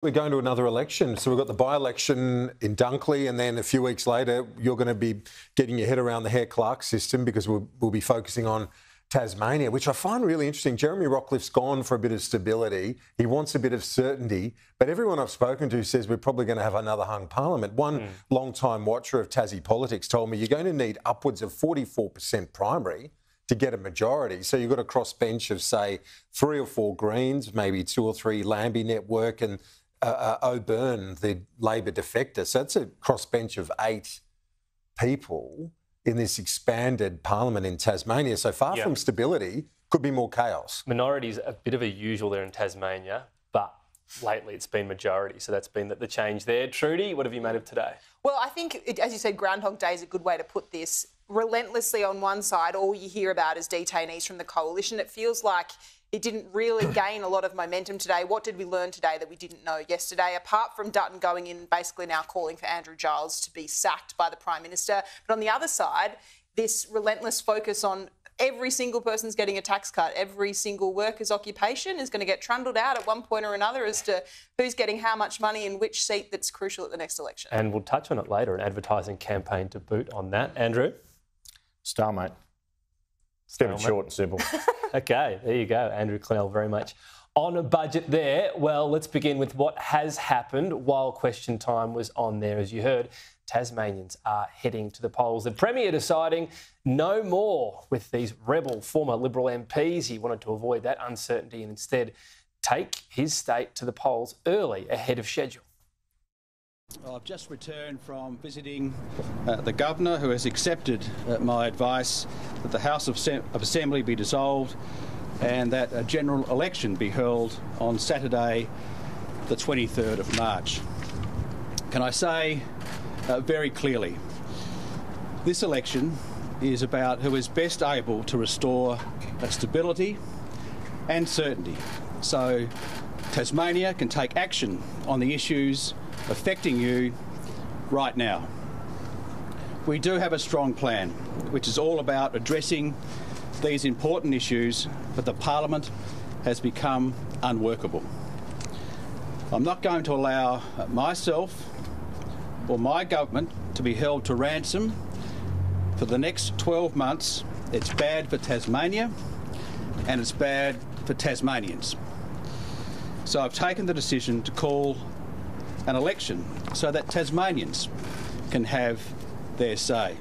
We're going to another election. So we've got the by-election in Dunkley, and then a few weeks later, you're going to be getting your head around the Hare-Clark system because we'll be focusing on Tasmania, which I find really interesting. Jeremy Rockliff's gone for a bit of stability. He wants a bit of certainty. But everyone I've spoken to says we're probably going to have another hung parliament. One long-time watcher of Tassie politics told me you're going to need upwards of 44% primary to get a majority. So you've got a crossbench of, say, 3 or 4 Greens, maybe 2 or 3 Lambie Network, and O'Byrne, the Labor defector. So that's a crossbench of 8 people in this expanded parliament in Tasmania. So far from stability, could be more chaos. Minority's a bit of a usual there in Tasmania, but lately it's been majority. So that's been the change there. Trudy, what have you made of today? Well, I think, as you said, Groundhog Day is a good way to put this. Relentlessly on one side, all you hear about is detainees from the coalition. It feels like it didn't really gain a lot of momentum today. What did we learn today that we didn't know yesterday? Apart from Dutton going in and basically now calling for Andrew Giles to be sacked by the Prime Minister. But on the other side, this relentless focus on every single person's getting a tax cut. Every single worker's occupation is going to get trundled out at one point or another as to who's getting how much money in which seat that's crucial at the next election. And we'll touch on it later, an advertising campaign to boot on that. Andrew? Stalemate. Keep it short and simple. OK, there you go. Andrew Clennell, very much on a budget there. Well, let's begin with what has happened while question time was on there. As you heard, Tasmanians are heading to the polls. The Premier deciding no more with these rebel former Liberal MPs. He wanted to avoid that uncertainty and instead take his state to the polls early ahead of schedule. Well, I've just returned from visiting the Governor, who has accepted my advice that the House of Assembly be dissolved and that a general election be held on Saturday, the 23rd of March. Can I say very clearly, this election is about who is best able to restore stability and certainty, so Tasmania can take action on the issues affecting you right now. We do have a strong plan, which is all about addressing these important issues, but the Parliament has become unworkable. I'm not going to allow myself or my government to be held to ransom for the next 12 months. It's bad for Tasmania and it's bad for Tasmanians. So I've taken the decision to call an election so that Tasmanians can have their say.